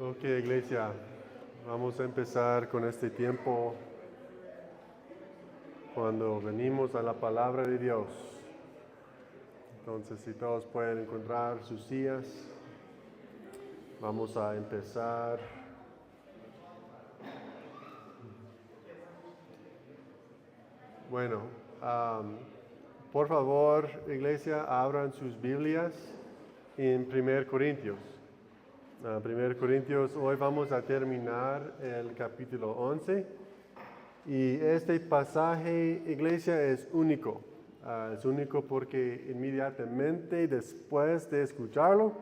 Ok, iglesia, vamos a empezar con este tiempo cuando venimos a la palabra de Dios. Entonces, si todos pueden encontrar sus sillas, vamos a empezar. Bueno, por favor, iglesia, abran sus Biblias en 1 Corintios. 1 Corintios, hoy vamos a terminar el capítulo 11. Y este pasaje, iglesia, es único. Es único porque inmediatamente después de escucharlo,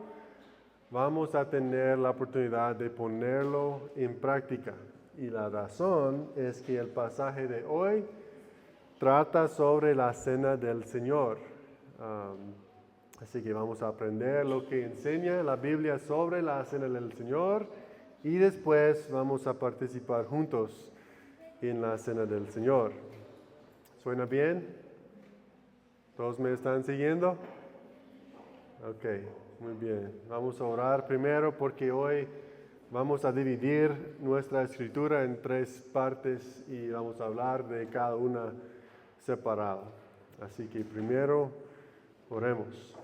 vamos a tener la oportunidad de ponerlo en práctica. Y la razón es que el pasaje de hoy trata sobre la cena del Señor. Así que vamos a aprender lo que enseña la Biblia sobre la cena del Señor y después vamos a participar juntos en la cena del Señor. ¿Suena bien? ¿Todos me están siguiendo? Ok, muy bien. Vamos a orar primero porque hoy vamos a dividir nuestra escritura en 3 partes y vamos a hablar de cada una separada. Así que primero oremos.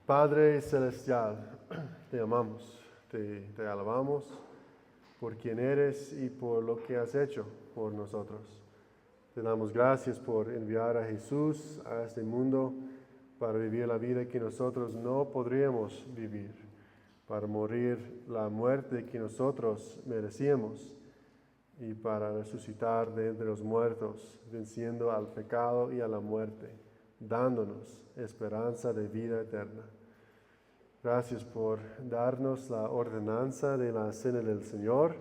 Padre Celestial, te amamos, te alabamos por quien eres y por lo que has hecho por nosotros. Te damos gracias por enviar a Jesús a este mundo para vivir la vida que nosotros no podríamos vivir, para morir la muerte que nosotros merecíamos y para resucitar de entre los muertos, venciendo al pecado y a la muerte, dándonos esperanza de vida eterna. Gracias por darnos la ordenanza de la cena del Señor,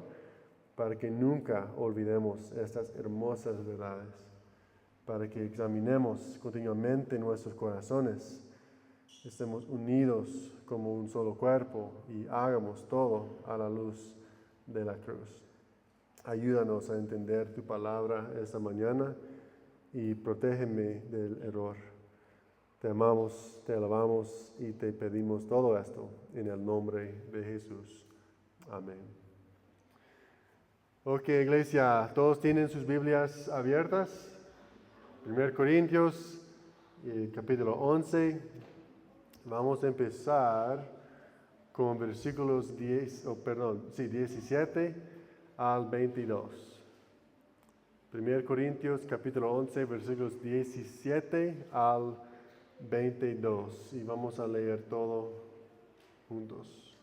para que nunca olvidemos estas hermosas verdades, para que examinemos continuamente nuestros corazones, estemos unidos como un solo cuerpo y hagamos todo a la luz de la cruz. Ayúdanos a entender tu palabra esta mañana y protégeme del error. Te amamos, te alabamos y te pedimos todo esto en el nombre de Jesús. Amén. Ok, iglesia, ¿todos tienen sus Biblias abiertas? 1 Corintios, capítulo 11. Vamos a empezar con versículos 17 al 22. 1 Corintios, capítulo 11, versículos 17 al 22. Y vamos a leer todo juntos.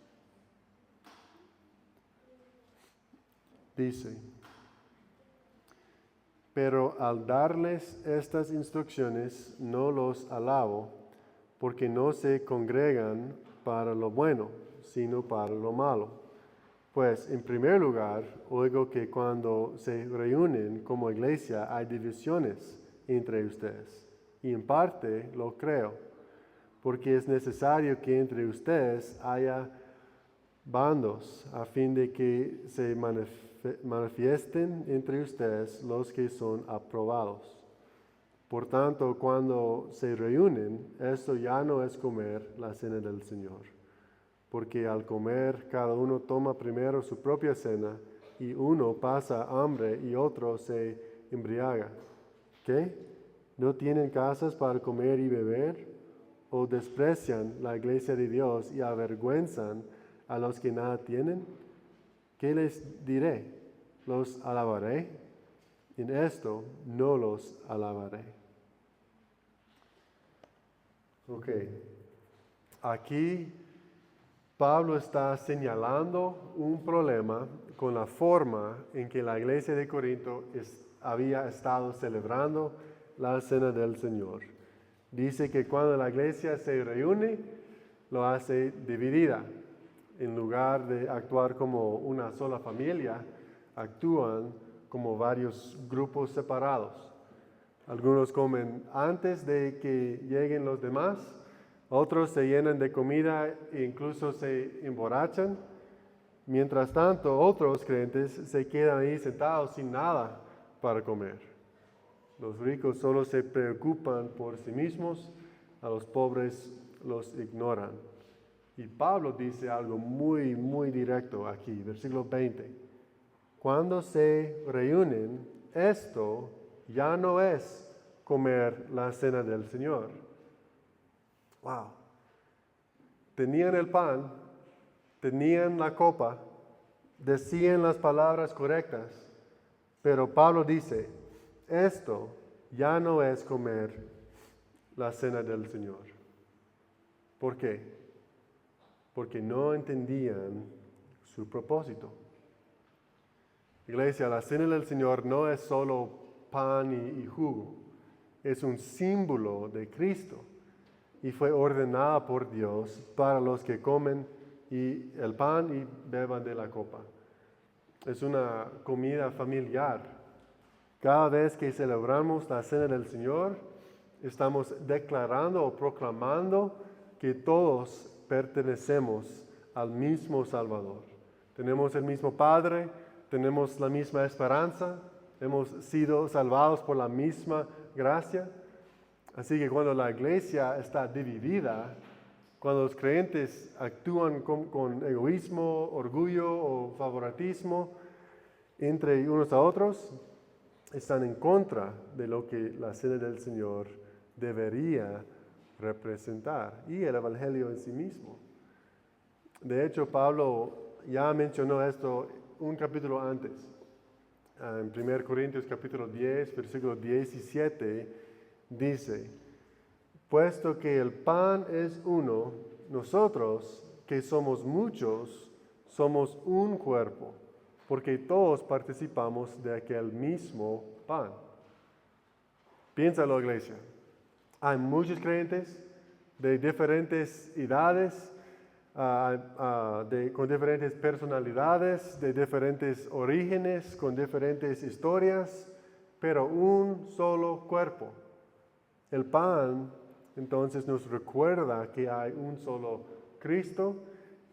Dice: pero al darles estas instrucciones no los alabo, porque no se congregan para lo bueno, sino para lo malo. Pues en primer lugar, oigo que cuando se reúnen como iglesia hay divisiones entre ustedes, y en parte lo creo, porque es necesario que entre ustedes haya bandos, a fin de que se manifiesten entre ustedes los que son aprobados. Por tanto, cuando se reúnen, esto ya no es comer la cena del Señor, porque al comer cada uno toma primero su propia cena, y uno pasa hambre y otro se embriaga. ¿Qué? ¿No tienen casas para comer y beber? ¿O desprecian la iglesia de Dios y avergüenzan a los que nada tienen? ¿Qué les diré? ¿Los alabaré? En esto no los alabaré. Ok. Aquí Pablo está señalando un problema con la forma en que la iglesia de Corinto había estado celebrando la cena del Señor. Dice que cuando la iglesia se reúne, lo hace dividida. En lugar de actuar como una sola familia, actúan como varios grupos separados. Algunos comen antes de que lleguen los demás, otros se llenan de comida e incluso se emborrachan. Mientras tanto, otros creyentes se quedan ahí sentados sin nada para comer. Los ricos solo se preocupan por sí mismos, a los pobres los ignoran. Y Pablo dice algo muy, muy directo aquí, versículo 20. Cuando se reúnen, esto ya no es comer la cena del Señor. Wow. Tenían el pan, tenían la copa, decían las palabras correctas, pero Pablo dice, esto ya no es comer la cena del Señor. ¿Por qué? Porque no entendían su propósito. Iglesia, la cena del Señor no es solo pan y jugo, es un símbolo de Cristo y fue ordenada por Dios para los que comen el pan y beban de la copa. Es una comida familiar. Cada vez que celebramos la cena del Señor, estamos declarando o proclamando que todos pertenecemos al mismo Salvador. Tenemos el mismo Padre, tenemos la misma esperanza, hemos sido salvados por la misma gracia. Así que cuando la iglesia está dividida, cuando los creyentes actúan con egoísmo, orgullo o favoritismo entre unos a otros, están en contra de lo que la cena del Señor debería representar y el Evangelio en sí mismo. De hecho, Pablo ya mencionó esto un capítulo antes. En 1 Corintios capítulo 10, versículo 17, dice, puesto que el pan es uno, nosotros que somos muchos, somos un cuerpo, porque todos participamos de aquel mismo pan. Piénsalo, iglesia. Hay muchos creyentes de diferentes edades, con diferentes personalidades, de diferentes orígenes, con diferentes historias, pero un solo cuerpo. El pan, entonces, nos recuerda que hay un solo Cristo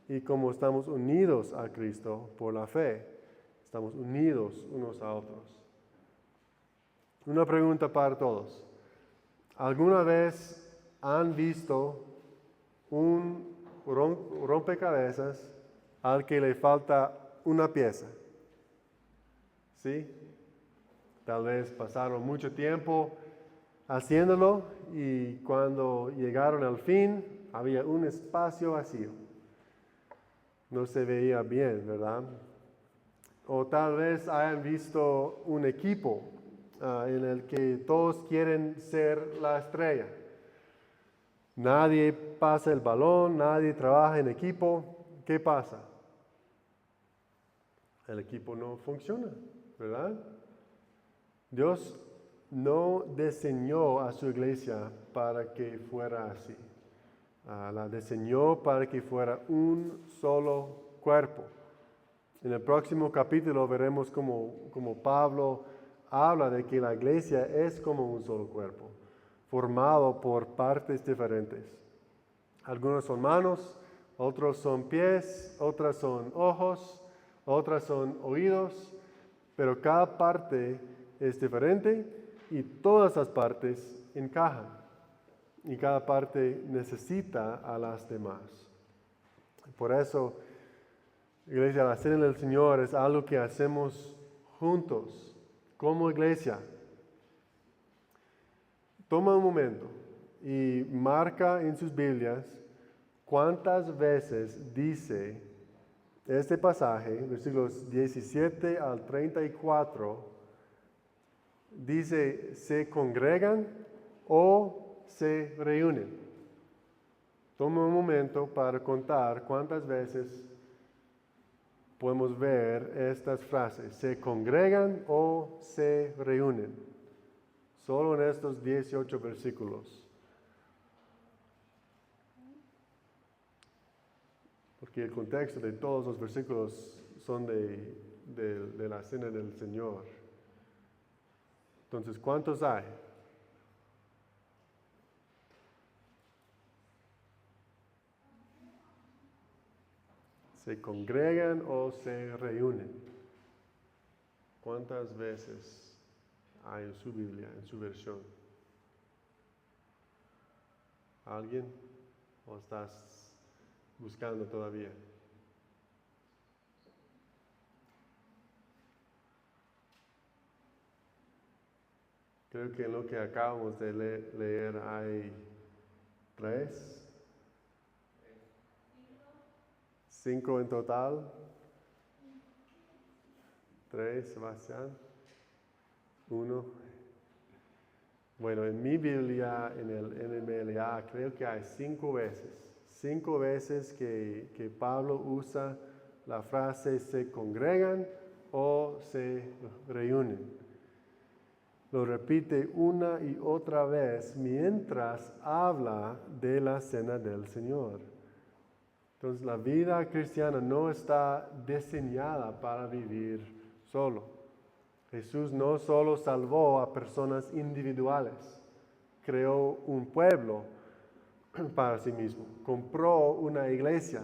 y como estamos unidos a Cristo por la fe, estamos unidos unos a otros. Una pregunta para todos. ¿Alguna vez han visto un rompecabezas al que le falta una pieza? ¿Sí? Tal vez pasaron mucho tiempo haciéndolo y cuando llegaron al fin había un espacio vacío. No se veía bien, ¿verdad? O tal vez hayan visto un equipo en el que todos quieren ser la estrella. Nadie pasa el balón, nadie trabaja en equipo. ¿Qué pasa? El equipo no funciona, ¿verdad? Dios no diseñó a su iglesia para que fuera así. La diseñó para que fuera un solo cuerpo. En el próximo capítulo veremos cómo Pablo habla de que la iglesia es como un solo cuerpo, formado por partes diferentes. Algunos son manos, otros son pies, otras son ojos, otras son oídos, pero cada parte es diferente y todas las partes encajan y cada parte necesita a las demás. Por eso, iglesia, la cena del Señor es algo que hacemos juntos, como iglesia. Toma un momento y marca en sus Biblias cuántas veces dice este pasaje, versículos 17 al 34, dice, ¿se congregan o se reúnen? Toma un momento para contar cuántas veces podemos ver estas frases, ¿se congregan o se reúnen? Solo en estos 18 versículos. Porque el contexto de todos los versículos son de la cena del Señor. Entonces, ¿cuántos hay? ¿Se congregan o se reúnen? ¿Cuántas veces hay en su Biblia, en su versión? ¿Alguien? ¿O estás buscando todavía. Creo que en lo que acabamos de leer hay 3, 5 en total. 3, Sebastián. 1. Bueno, en mi Biblia, en el NMLA, creo que hay 5 veces. 5 veces que Pablo usa la frase se congregan o se reúnen. Lo repite una y otra vez mientras habla de la cena del Señor. Entonces la vida cristiana no está diseñada para vivir solo. Jesús no solo salvó a personas individuales, creó un pueblo para sí mismo, compró una iglesia.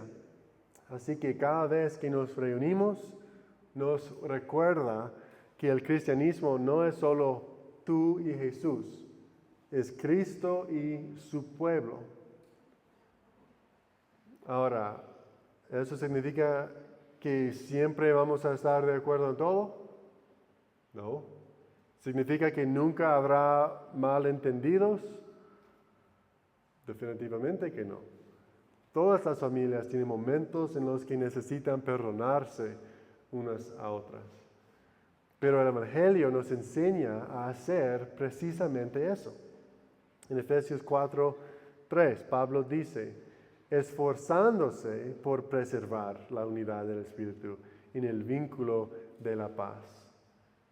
Así que cada vez que nos reunimos, nos recuerda que el cristianismo no es solo tú y Jesús, es Cristo y su pueblo. Ahora, ¿eso significa que siempre vamos a estar de acuerdo en todo? No. ¿Significa que nunca habrá malentendidos? Definitivamente que no. Todas las familias tienen momentos en los que necesitan perdonarse unas a otras. Pero el Evangelio nos enseña a hacer precisamente eso. En Efesios 4:3, Pablo dice, esforzándose por preservar la unidad del Espíritu en el vínculo de la paz.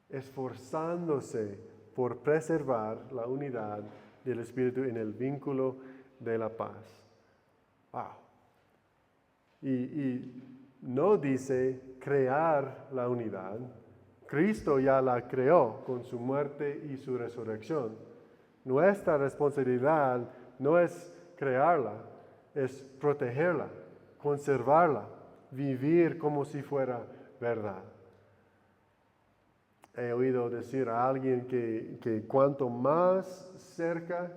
Esforzándose por preservar la unidad del Espíritu en el vínculo de la paz. Wow. Y no dice crear la unidad. Cristo ya la creó con su muerte y su resurrección. Nuestra responsabilidad no es crearla, es protegerla, conservarla, vivir como si fuera verdad. He oído decir a alguien que cuanto más cerca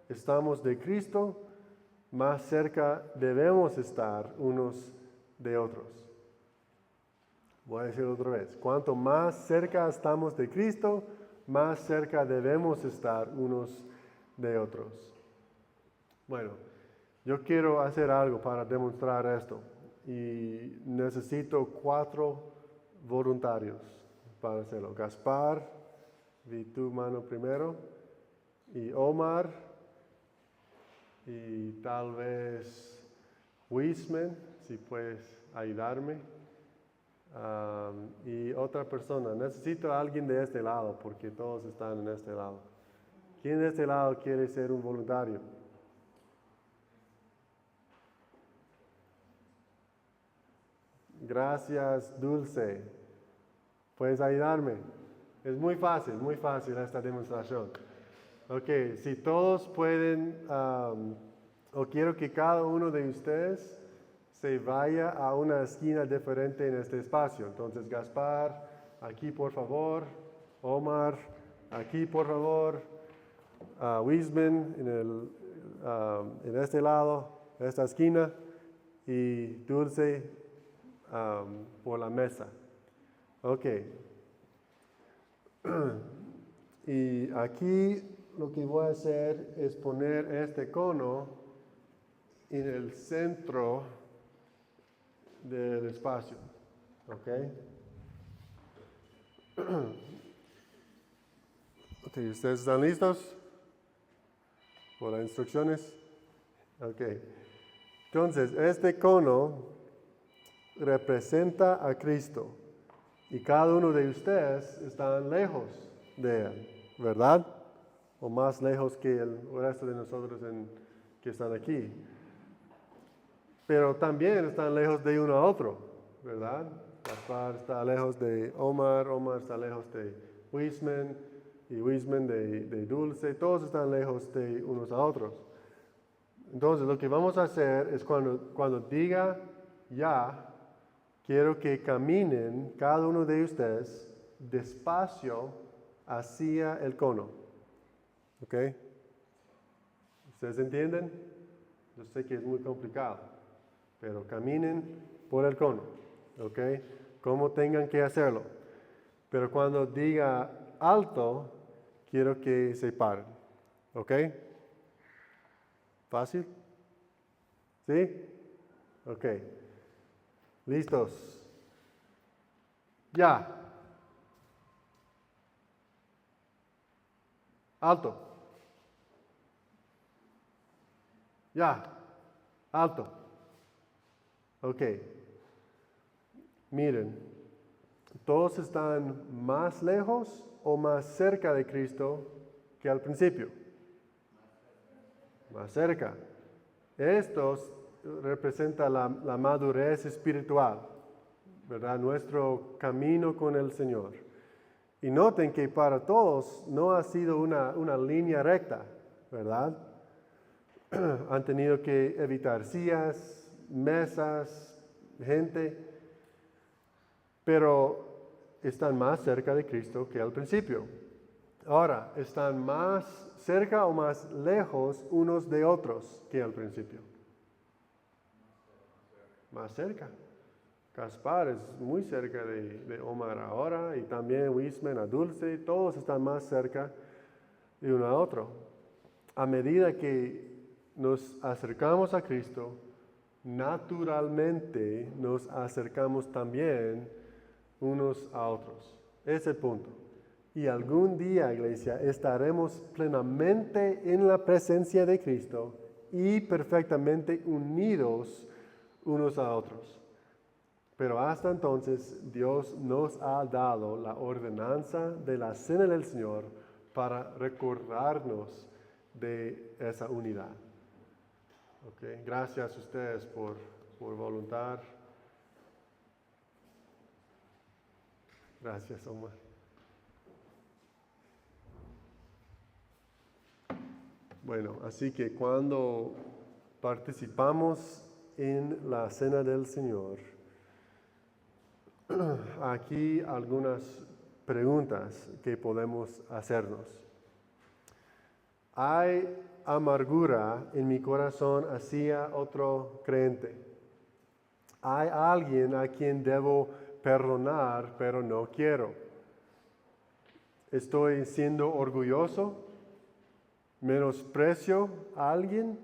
estamos de Cristo, más cerca debemos estar unos de otros. Voy a decir otra vez, cuanto más cerca estamos de Cristo, más cerca debemos estar unos de otros. Bueno, yo quiero hacer algo para demostrar esto y necesito 4 voluntarios para hacerlo. Gaspar, vi tu mano primero, y Omar, y tal vez Wiseman, si puedes ayudarme. Y otra persona, necesito a alguien de este lado porque todos están en este lado. ¿Quién de este lado quiere ser un voluntario? Gracias, Dulce. ¿Puedes ayudarme? Es muy fácil esta demostración. Ok, si todos pueden, o quiero que cada uno de ustedes se vaya a una esquina diferente en este espacio. Entonces, Gaspar, aquí por favor. Omar, aquí por favor. Wiseman en este lado, esta esquina. Y Dulce por la mesa. Ok. Y aquí lo que voy a hacer es poner este cono en el centro del espacio. ¿Ok? Ok, ¿ustedes están listos por las instrucciones? Ok. Entonces, este cono representa a Cristo y cada uno de ustedes están lejos de Él, ¿verdad? O más lejos que el resto de nosotros que están aquí. Pero también están lejos de uno a otro, ¿verdad? Gaspar está lejos de Omar, Omar está lejos de Wiseman, y Wiseman de Dulce, todos están lejos de unos a otros. Entonces lo que vamos a hacer es cuando diga ya, quiero que caminen cada uno de ustedes despacio hacia el cono. ¿Ok? ¿Ustedes entienden? Yo sé que es muy complicado. pero caminen por el cono, ¿ok? Como tengan que hacerlo. Pero cuando diga alto, quiero que se paren, ¿ok? ¿Fácil? ¿Sí? Ok. ¿Listos? Ya. Alto. Ya. Alto. Ok. Miren, todos están más lejos o más cerca de Cristo que al principio. Más cerca. Estos representan la madurez espiritual, ¿verdad? Nuestro camino con el Señor. Y noten que para todos no ha sido una línea recta, ¿verdad? Han tenido que evitar sillas, mesas, gente, pero están más cerca de Cristo que al principio. Ahora, ¿están más cerca o más lejos unos de otros que al principio? Más cerca. Gaspar es muy cerca de Omar ahora y también Wisman a Dulce, todos están más cerca de uno a otro. A medida que nos acercamos a Cristo, naturalmente nos acercamos también unos a otros. Ese es el punto. Y algún día, iglesia, estaremos plenamente en la presencia de Cristo y perfectamente unidos unos a otros. Pero hasta entonces Dios nos ha dado la ordenanza de la cena del Señor para recordarnos de esa unidad. Okay. Gracias a ustedes por voluntad. Gracias, Omar. Bueno, así que cuando participamos en la cena del Señor, aquí algunas preguntas que podemos hacernos. ¿Hay amargura en mi corazón hacia otro creyente? ¿Hay alguien a quien debo perdonar, pero no quiero? ¿Estoy siendo orgulloso? ¿Menosprecio a alguien?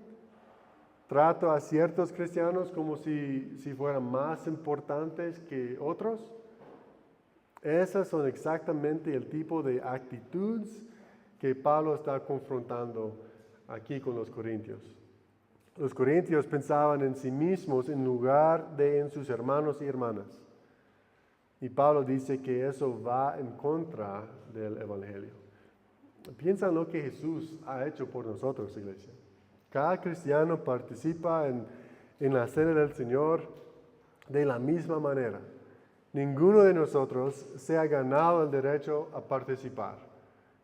¿Trato a ciertos cristianos como si fueran más importantes que otros? Esas son exactamente el tipo de actitudes que Pablo está confrontando aquí con los corintios. Los corintios pensaban en sí mismos en lugar de en sus hermanos y hermanas. Y Pablo dice que eso va en contra del Evangelio. Piensa en lo que Jesús ha hecho por nosotros, iglesia. Cada cristiano participa en la cena del Señor de la misma manera. Ninguno de nosotros se ha ganado el derecho a participar.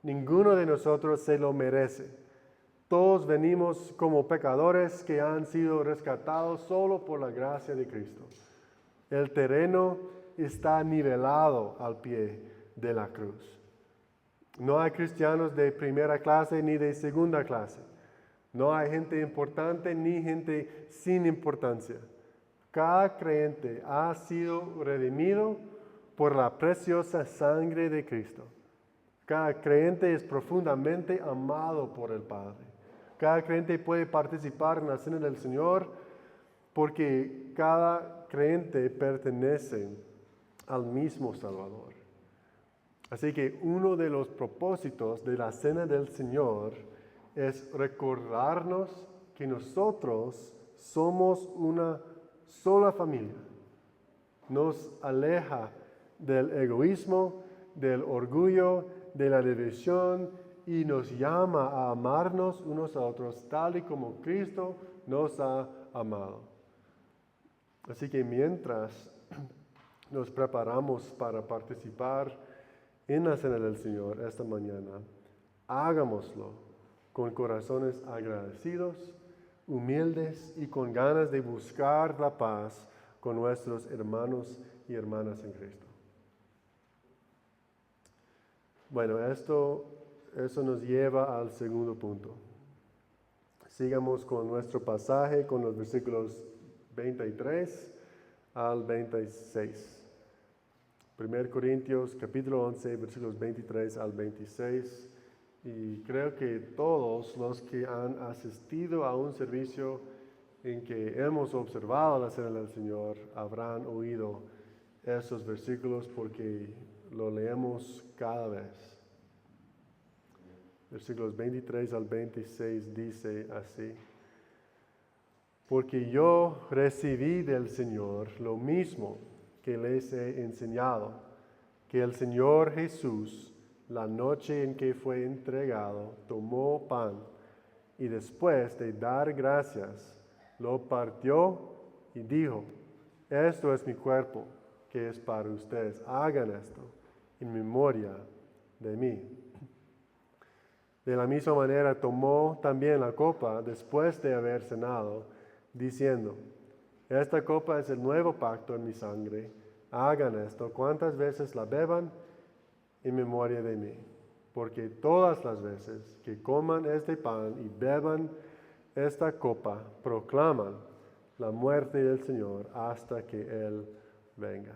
Ninguno de nosotros se lo merece. Todos venimos como pecadores que han sido rescatados solo por la gracia de Cristo. El terreno está nivelado al pie de la cruz. No hay cristianos de primera clase ni de segunda clase. No hay gente importante ni gente sin importancia. Cada creyente ha sido redimido por la preciosa sangre de Cristo. Cada creyente es profundamente amado por el Padre. Cada creyente puede participar en la cena del Señor porque cada creyente pertenece al mismo Salvador. Así que uno de los propósitos de la cena del Señor es recordarnos que nosotros somos una sola familia. Nos aleja del egoísmo, del orgullo, de la división y nos llama a amarnos unos a otros tal y como Cristo nos ha amado. Así que mientras nos preparamos para participar en la cena del Señor esta mañana, hagámoslo con corazones agradecidos, humildes y con ganas de buscar la paz con nuestros hermanos y hermanas en Cristo. Bueno, eso nos lleva al segundo punto. Sigamos con nuestro pasaje, con los versículos 23 al 26. 1 Corintios capítulo 11, versículos 23 al 26. Y creo que todos los que han asistido a un servicio en que hemos observado la cena del Señor habrán oído esos versículos porque lo leemos cada vez. Versículos 23 al 26 dice así: porque yo recibí del Señor lo mismo que les he enseñado, que el Señor Jesús, la noche en que fue entregado, tomó pan y después de dar gracias, lo partió y dijo: esto es mi cuerpo, que es para ustedes. Hagan esto en memoria de mí. De la misma manera tomó también la copa después de haber cenado, diciendo: esta copa es el nuevo pacto en mi sangre. Hagan esto cuantas veces la beban en memoria de mí. Porque todas las veces que coman este pan y beban esta copa, proclaman la muerte del Señor hasta que Él venga.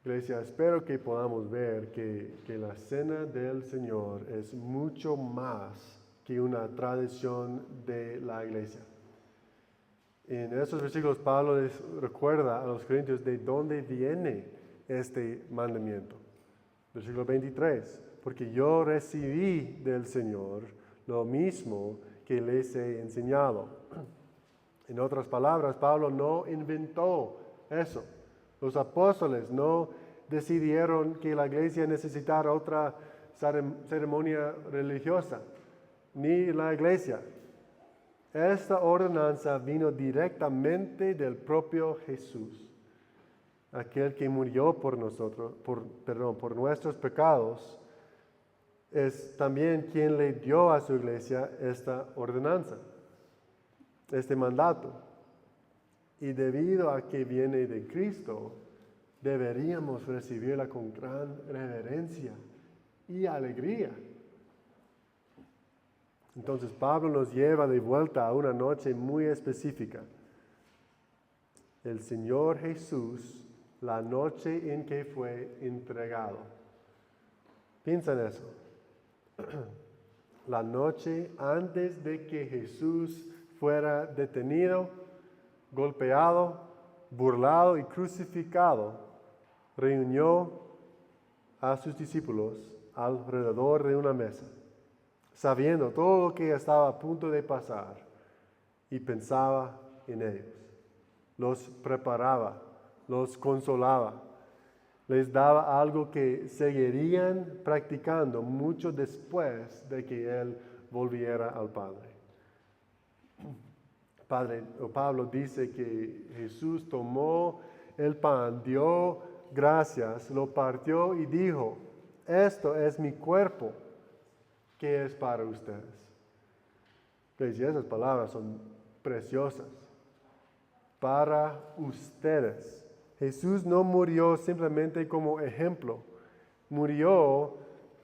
Iglesia, espero que podamos ver que la cena del Señor es mucho más que una tradición de la iglesia. En esos versículos Pablo les recuerda a los corintios de dónde viene este mandamiento. Versículo 23, porque yo recibí del Señor lo mismo que les he enseñado. En otras palabras, Pablo no inventó eso. Los apóstoles no decidieron que la iglesia necesitara otra ceremonia religiosa, ni la iglesia. Esta ordenanza vino directamente del propio Jesús, aquel que murió por nosotros, por nuestros pecados, es también quien le dio a su iglesia esta ordenanza, este mandato. Y debido a que viene de Cristo, deberíamos recibirla con gran reverencia y alegría. Entonces Pablo nos lleva de vuelta a una noche muy específica. El Señor Jesús, la noche en que fue entregado. Piensa en eso. La noche antes de que Jesús fuera detenido, golpeado, burlado y crucificado, reunió a sus discípulos alrededor de una mesa, sabiendo todo lo que estaba a punto de pasar, y pensaba en ellos. Los preparaba, los consolaba, les daba algo que seguirían practicando mucho después de que Él volviera al Padre. Pablo dice que Jesús tomó el pan, dio gracias, lo partió y dijo: esto es mi cuerpo, que es para ustedes. Pues esas palabras son preciosas. Para ustedes. Jesús no murió simplemente como ejemplo, murió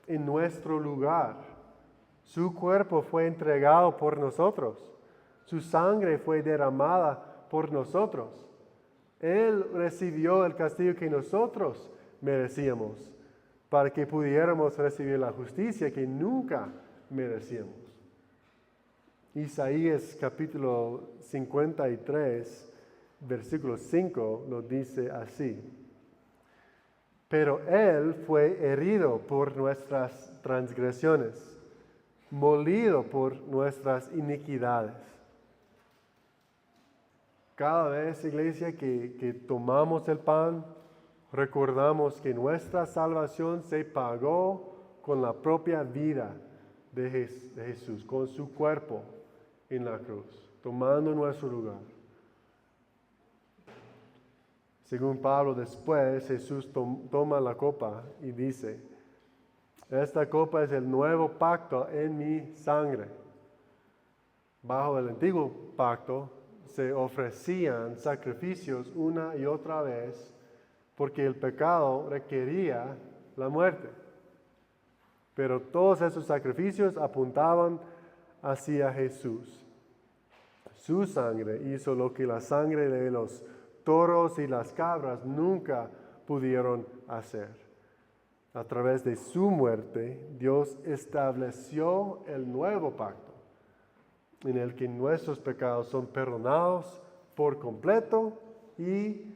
en nuestro lugar. Su cuerpo fue entregado por nosotros. Su sangre fue derramada por nosotros. Él recibió el castigo que nosotros merecíamos para que pudiéramos recibir la justicia que nunca merecíamos. Isaías capítulo 53, versículo 5 lo dice así: pero Él fue herido por nuestras transgresiones, molido por nuestras iniquidades. Cada vez, iglesia, que tomamos el pan, recordamos que nuestra salvación se pagó con la propia vida de Jesús, con su cuerpo en la cruz, tomando nuestro lugar. Según Pablo, después Jesús toma la copa y dice: esta copa es el nuevo pacto en mi sangre. Bajo el antiguo pacto se ofrecían sacrificios una y otra vez porque el pecado requería la muerte. Pero todos esos sacrificios apuntaban hacia Jesús. Su sangre hizo lo que la sangre de los toros y las cabras nunca pudieron hacer. A través de su muerte, Dios estableció el nuevo pacto, en el que nuestros pecados son perdonados por completo y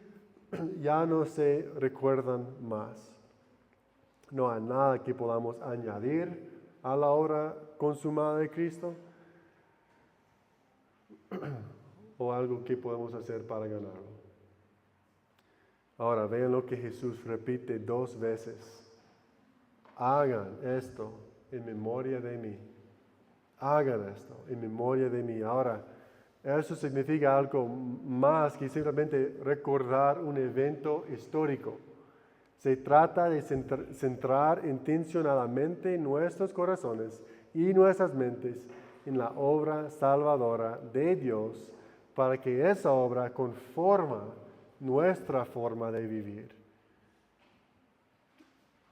ya no se recuerdan más. No hay nada que podamos añadir a la obra consumada de Cristo o algo que podemos hacer para ganarlo. Ahora vean lo que Jesús repite 2 veces. Hagan esto en memoria de mí. Hagan esto en memoria de mí. Ahora, eso significa algo más que simplemente recordar un evento histórico. Se trata de centrar intencionadamente nuestros corazones y nuestras mentes en la obra salvadora de Dios para que esa obra conforma nuestra forma de vivir.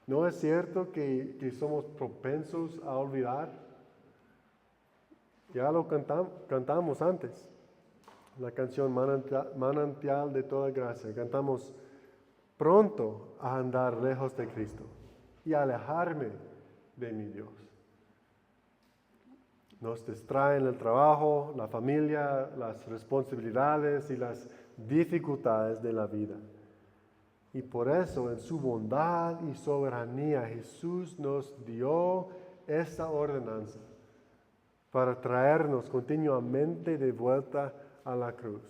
¿No es cierto que somos propensos a olvidar? Ya lo cantamos antes. La canción Manantial de toda gracia. Cantamos pronto a andar lejos de Cristo y alejarme de mi Dios. Nos distraen el trabajo, la familia, las responsabilidades y las dificultades de la vida. Y por eso, en su bondad y soberanía, Jesús nos dio esta ordenanza para traernos continuamente de vuelta a la cruz.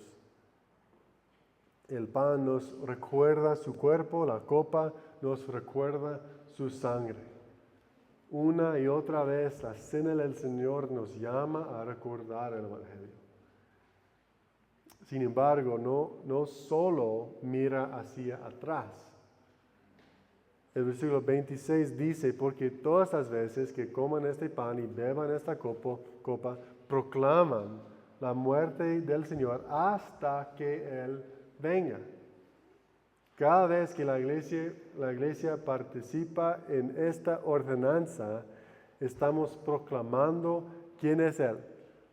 El pan nos recuerda su cuerpo, la copa nos recuerda su sangre. Una y otra vez la cena del Señor nos llama a recordar el Evangelio. Sin embargo, no solo mira hacia atrás. El versículo 26 dice, porque todas las veces que coman este pan y beban esta copa, proclaman la muerte del Señor hasta que Él venga. Cada vez que la iglesia participa en esta ordenanza, estamos proclamando quién es Él.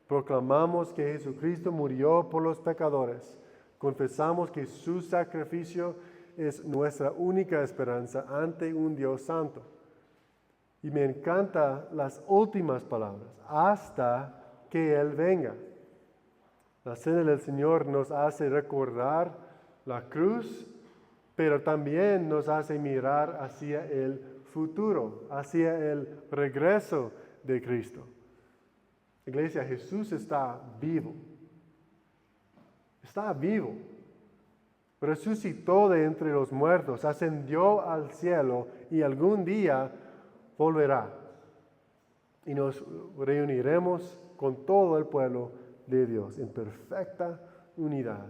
Proclamamos que Jesucristo murió por los pecadores. Confesamos que su sacrificio es nuestra única esperanza ante un Dios santo. Y me encantan las últimas palabras, hasta que Él venga. La cena del Señor nos hace recordar la cruz, pero también nos hace mirar hacia el futuro, hacia el regreso de Cristo. Iglesia, Jesús está vivo. Está vivo. Resucitó de entre los muertos, ascendió al cielo y algún día volverá. Y nos reuniremos con todo el pueblo de Dios en perfecta unidad,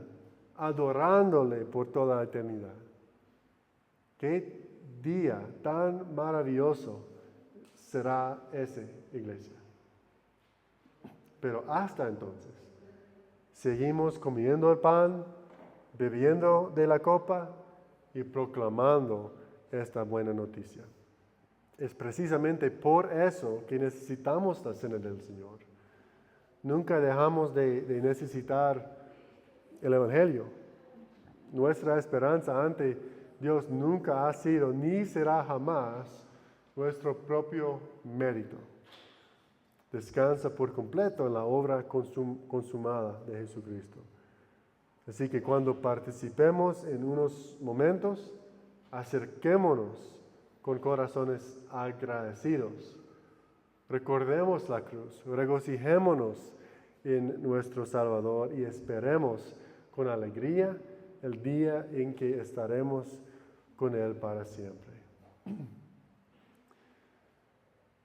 adorándole por toda la eternidad. Qué día tan maravilloso será ese, iglesia. Pero hasta entonces, seguimos comiendo el pan, bebiendo de la copa y proclamando esta buena noticia. Es precisamente por eso que necesitamos la cena del Señor. Nunca dejamos de necesitar el Evangelio. Nuestra esperanza ante Dios nunca ha sido ni será jamás nuestro propio mérito. Descansa por completo en la obra consumada de Jesucristo. Así que cuando participemos en unos momentos, acerquémonos con corazones agradecidos. Recordemos la cruz, regocijémonos en nuestro Salvador y esperemos con alegría el día en que estaremos con Él para siempre.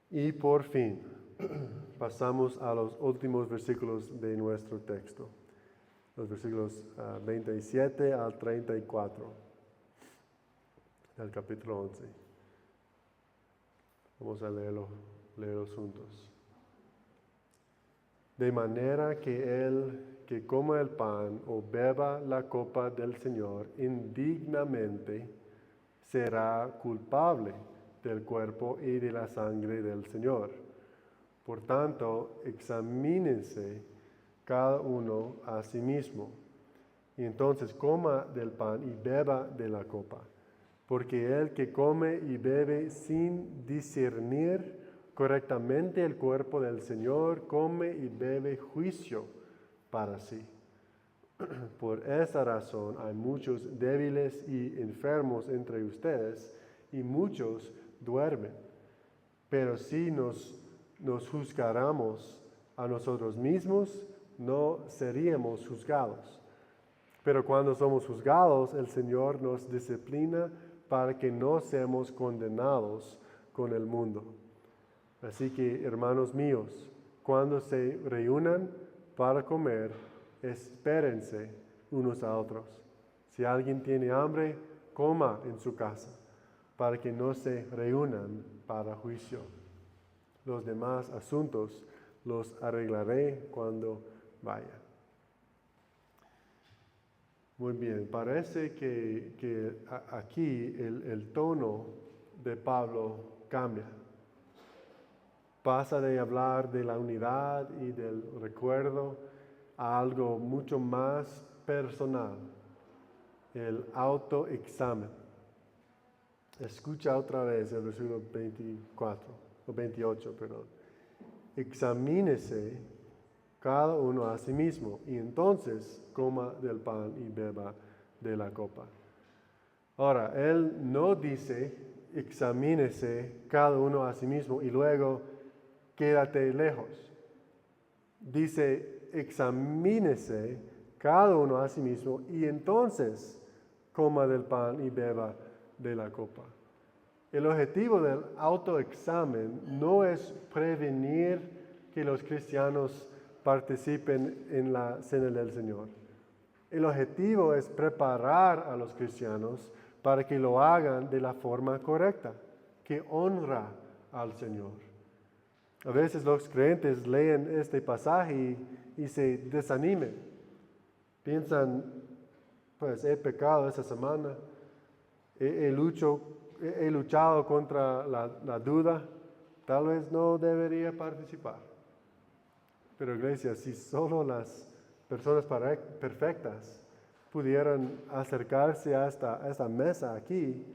Y por fin, pasamos a los últimos versículos de nuestro texto, los versículos 27 al 34 del capítulo 11. Vamos a leerlos juntos. De manera que el que coma el pan o beba la copa del Señor indignamente será culpable del cuerpo y de la sangre del Señor. Por tanto, examínense cada uno a sí mismo, y entonces coma del pan y beba de la copa. Porque el que come y bebe sin discernir correctamente el cuerpo del Señor, come y bebe juicio para sí. Por esa razón hay muchos débiles y enfermos entre ustedes, y muchos duermen. Pero si nos juzgáramos a nosotros mismos, no seríamos juzgados. Pero cuando somos juzgados, el Señor nos disciplina para que no seamos condenados con el mundo. Así que, hermanos míos, cuando se reúnan para comer, espérense unos a otros. Si alguien tiene hambre, coma en su casa, para que no se reúnan para juicio. Los demás asuntos los arreglaré cuando vaya. Muy bien, parece que aquí el tono de Pablo cambia. Pasa de hablar de la unidad y del recuerdo a algo mucho más personal, el autoexamen. Escucha otra vez el versículo 28, perdón. Examínese cada uno a sí mismo, y entonces coma del pan y beba de la copa. Ahora, él no dice, examínese cada uno a sí mismo y luego quédate lejos. Dice, examínese cada uno a sí mismo y entonces coma del pan y beba de la copa. El objetivo del autoexamen no es prevenir que los cristianos participen en la cena del Señor. El objetivo es preparar a los cristianos para que lo hagan de la forma correcta, que honra al Señor. A veces los creyentes leen este pasaje y se desanimen. Piensan, pues he pecado esa semana, he luchado contra la duda, tal vez no debería participar. Pero iglesia, si solo las personas perfectas pudieran acercarse a esta mesa aquí,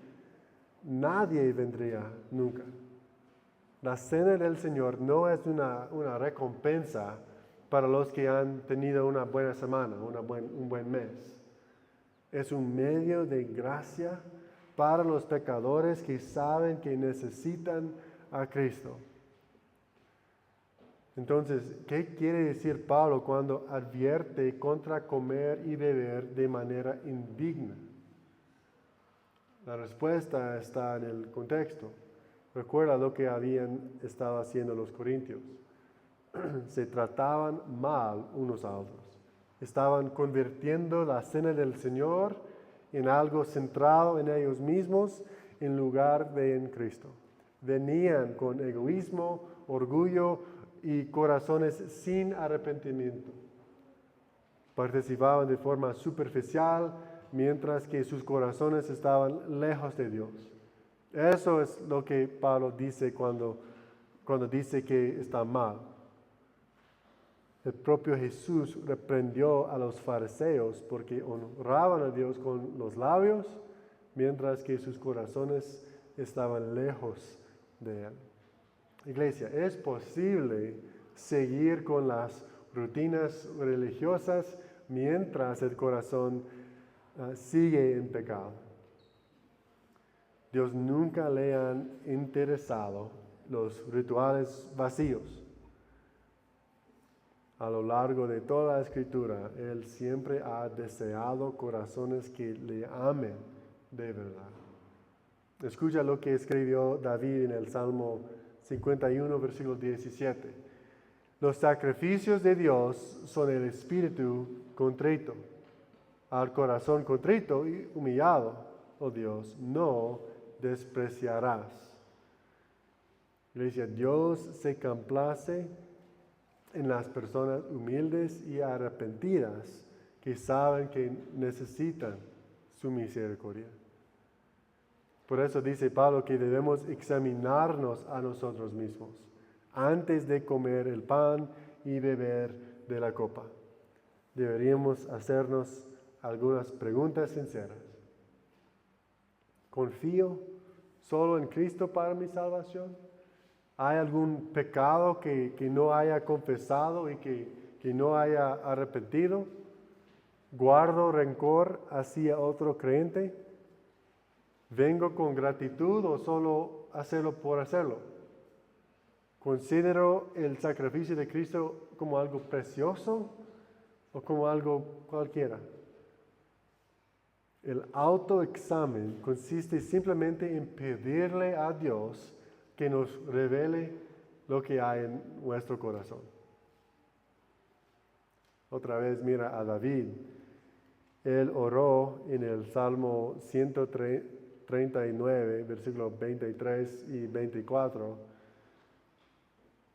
nadie vendría nunca. La cena del Señor no es una recompensa para los que han tenido una buena semana, un buen mes. Es un medio de gracia para los pecadores que saben que necesitan a Cristo. Entonces, ¿qué quiere decir Pablo cuando advierte contra comer y beber de manera indigna? La respuesta está en el contexto. Recuerda lo que habían estado haciendo los corintios. Se trataban mal unos a otros. Estaban convirtiendo la cena del Señor en algo centrado en ellos mismos en lugar de en Cristo. Venían con egoísmo, orgullo y corazones sin arrepentimiento. Participaban de forma superficial mientras que sus corazones estaban lejos de Dios. Eso es lo que Pablo dice cuando dice que está mal. El propio Jesús reprendió a los fariseos porque honraban a Dios con los labios, mientras que sus corazones estaban lejos de Él. Iglesia, es posible seguir con las rutinas religiosas mientras el corazón sigue en pecado. Dios nunca le han interesado los rituales vacíos. A lo largo de toda la Escritura, Él siempre ha deseado corazones que le amen de verdad. Escucha lo que escribió David en el Salmo 51, versículo 17. Los sacrificios de Dios son el espíritu contrito. Al corazón contrito y humillado, oh Dios, no despreciarás. Iglesia, Dios se complace en las personas humildes y arrepentidas que saben que necesitan su misericordia. Por eso dice Pablo que debemos examinarnos a nosotros mismos antes de comer el pan y beber de la copa. deberíamos hacernos algunas preguntas sinceras. ¿Confío solo en Cristo para mi salvación? ¿Hay algún pecado que no haya confesado y que no haya arrepentido? ¿Guardo rencor hacia otro creyente? ¿Vengo con gratitud o solo hacerlo por hacerlo? ¿Considero el sacrificio de Cristo como algo precioso o como algo cualquiera? El autoexamen consiste simplemente en pedirle a Dios que nos revele lo que hay en nuestro corazón. Otra vez mira a David. Él oró en el Salmo 139, versículos 23 y 24.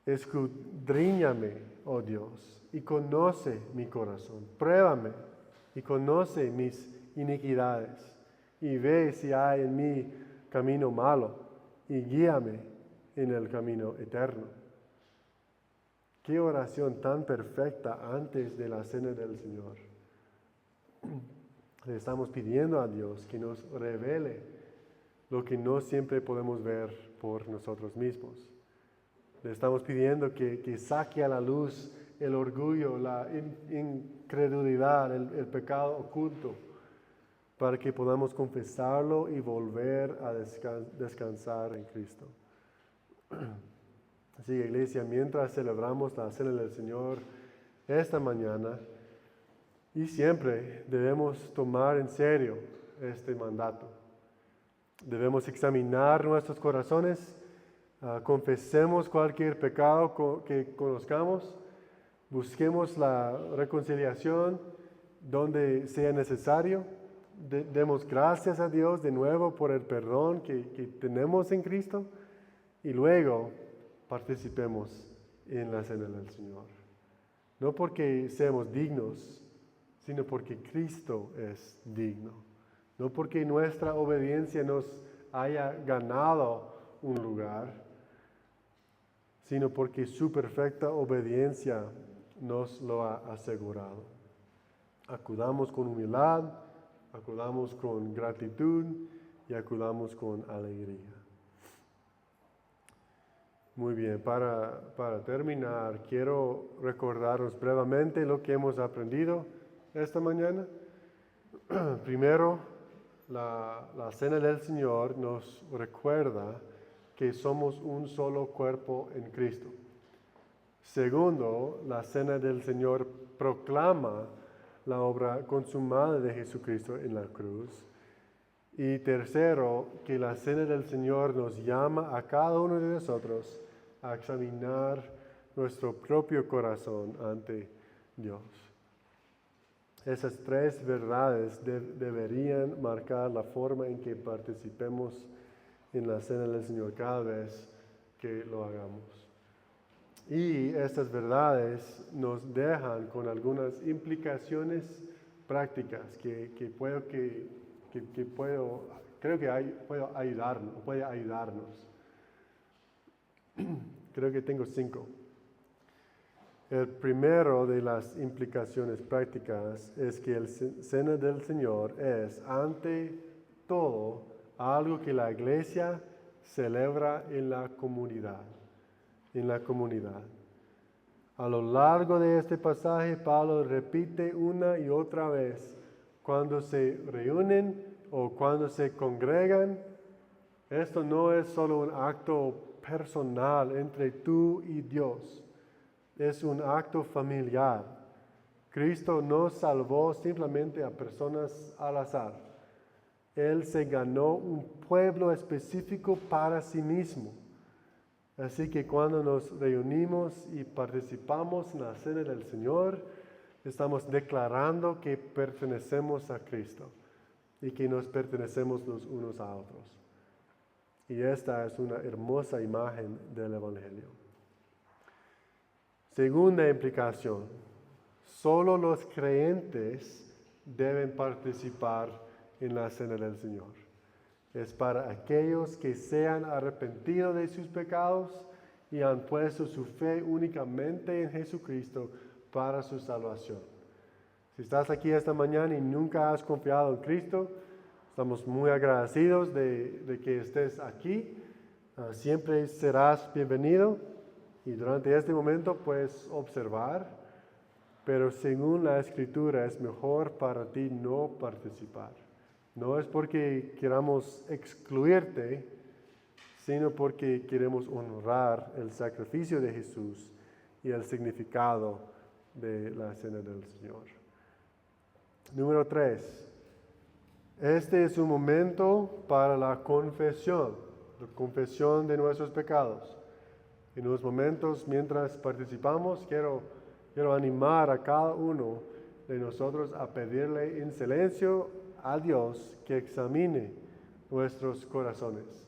Escudriñame, oh Dios, y conoce mi corazón. Pruébame y conoce mis iniquidades. Y ve si hay en mí camino malo, y guíame en el camino eterno. Qué oración tan perfecta antes de la cena del Señor. Le estamos pidiendo a Dios que nos revele lo que no siempre podemos ver por nosotros mismos. Le estamos pidiendo que saque a la luz el orgullo, la incredulidad, el pecado oculto, para que podamos confesarlo y volver a descansar en Cristo. Así que, iglesia, mientras celebramos la cena del Señor esta mañana, y siempre debemos tomar en serio este mandato. Debemos examinar nuestros corazones, confesemos cualquier pecado que conozcamos, busquemos la reconciliación donde sea necesario, demos gracias a Dios de nuevo por el perdón que tenemos en Cristo y luego participemos en la cena del Señor. No porque seamos dignos, sino porque Cristo es digno. No porque nuestra obediencia nos haya ganado un lugar, sino porque su perfecta obediencia nos lo ha asegurado. Acudamos con humildad, acudamos con gratitud y acudamos con alegría. Muy bien, para terminar, quiero recordaros brevemente lo que hemos aprendido esta mañana. Primero, la cena del Señor nos recuerda que somos un solo cuerpo en Cristo. Segundo, la cena del Señor proclama la obra consumada de Jesucristo en la cruz. Y tercero, que la cena del Señor nos llama a cada uno de nosotros a examinar nuestro propio corazón ante Dios. Esas tres verdades deberían marcar la forma en que participemos en la cena del Señor cada vez que lo hagamos. Y estas verdades nos dejan con algunas implicaciones prácticas puedo ayudarnos. Creo que tengo 5. El primero de las implicaciones prácticas es que el cena del Señor es, ante todo, algo que la iglesia celebra en la comunidad. A lo largo de este pasaje, Pablo repite una y otra vez, cuando se reúnen o cuando se congregan, esto no es solo un acto personal entre tú y Dios. Es un acto familiar. Cristo no salvó simplemente a personas al azar. Él se ganó un pueblo específico para sí mismo. Así que cuando nos reunimos y participamos en la cena del Señor, estamos declarando que pertenecemos a Cristo y que nos pertenecemos los unos a otros. Y esta es una hermosa imagen del Evangelio. Segunda implicación, solo los creyentes deben participar en la cena del Señor. Es para aquellos que se han arrepentido de sus pecados y han puesto su fe únicamente en Jesucristo para su salvación. Si estás aquí esta mañana y nunca has confiado en Cristo, estamos muy agradecidos de que estés aquí. Siempre serás bienvenido y durante este momento puedes observar, pero según la Escritura es mejor para ti no participar. No es porque queramos excluirte, sino porque queremos honrar el sacrificio de Jesús y el significado de la cena del Señor. Número 3. Este es un momento para la confesión de nuestros pecados. En unos momentos, mientras participamos, quiero animar a cada uno de nosotros a pedirle en silencio a Dios que examine nuestros corazones.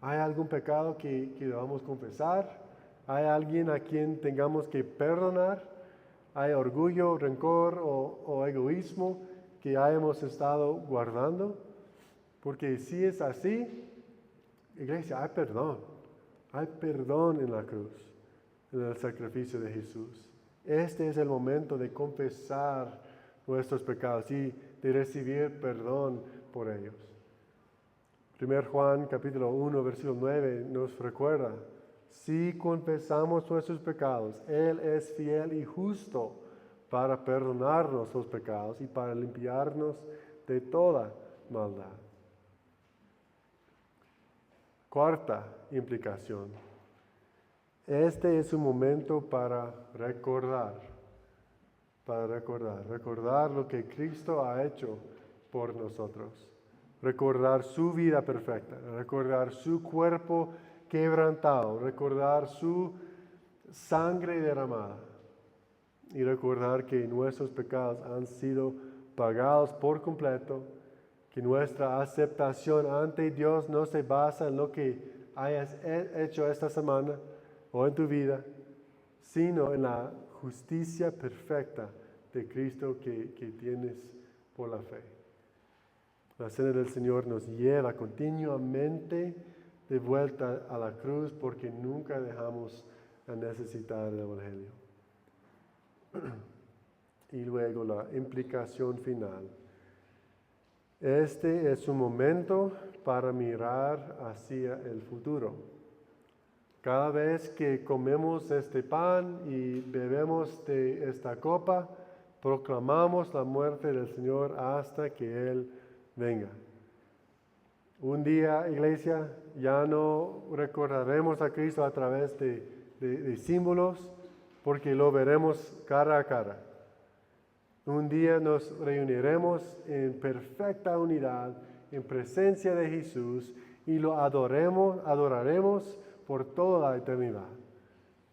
¿Hay algún pecado que debamos confesar? ¿Hay alguien a quien tengamos que perdonar? ¿Hay orgullo, rencor o egoísmo que hayamos estado guardando? Porque si es así, iglesia, hay perdón. Hay perdón en la cruz, en el sacrificio de Jesús. Este es el momento de confesar nuestros pecados y de recibir perdón por ellos. 1 Juan capítulo 1, versículo 9 nos recuerda, si confesamos nuestros pecados, Él es fiel y justo para perdonarnos los pecados y para limpiarnos de toda maldad. Cuarta implicación. Este es un momento para recordar lo que Cristo ha hecho por nosotros. Recordar su vida perfecta, recordar su cuerpo quebrantado, recordar su sangre derramada y recordar que nuestros pecados han sido pagados por completo, que nuestra aceptación ante Dios no se basa en lo que hayas hecho esta semana o en tu vida, sino en la justicia perfecta de Cristo que tienes por la fe. La cena del Señor nos lleva continuamente de vuelta a la cruz porque nunca dejamos de necesitar el Evangelio. Y luego la implicación final. Este es un momento para mirar hacia el futuro. Cada vez que comemos este pan y bebemos de esta copa, proclamamos la muerte del Señor hasta que Él venga. Un día, iglesia, ya no recordaremos a Cristo a través de símbolos, porque lo veremos cara a cara. Un día nos reuniremos en perfecta unidad, en presencia de Jesús, y lo adoraremos por toda la eternidad.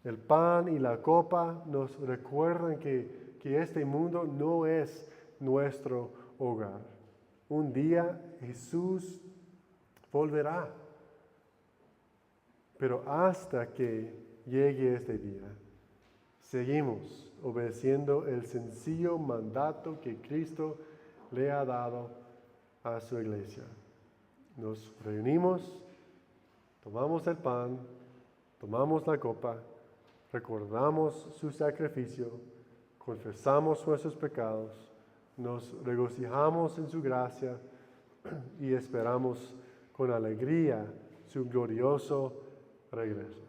El pan y la copa nos recuerdan que este mundo no es nuestro hogar. Un día Jesús volverá. Pero hasta que llegue este día, seguimos obedeciendo el sencillo mandato que Cristo le ha dado a su iglesia. Nos reunimos, tomamos el pan, tomamos la copa, recordamos su sacrificio, confesamos nuestros pecados, nos regocijamos en su gracia y esperamos con alegría su glorioso regreso.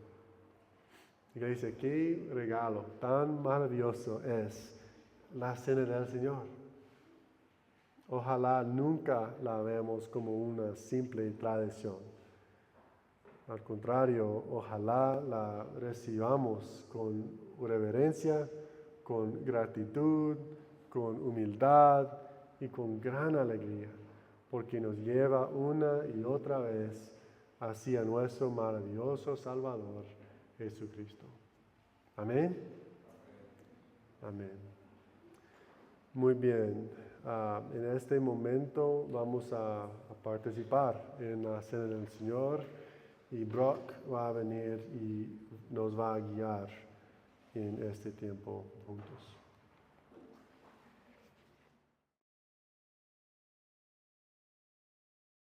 Iglesia, qué regalo tan maravilloso es la cena del Señor. Ojalá nunca la veamos como una simple tradición. Al contrario, ojalá la recibamos con reverencia, con gratitud, con humildad y con gran alegría, porque nos lleva una y otra vez hacia nuestro maravilloso Salvador, Jesucristo. Amén. Amén. Muy bien. En este momento vamos a participar en la cena del Señor y Brock va a venir y nos va a guiar en este tiempo juntos.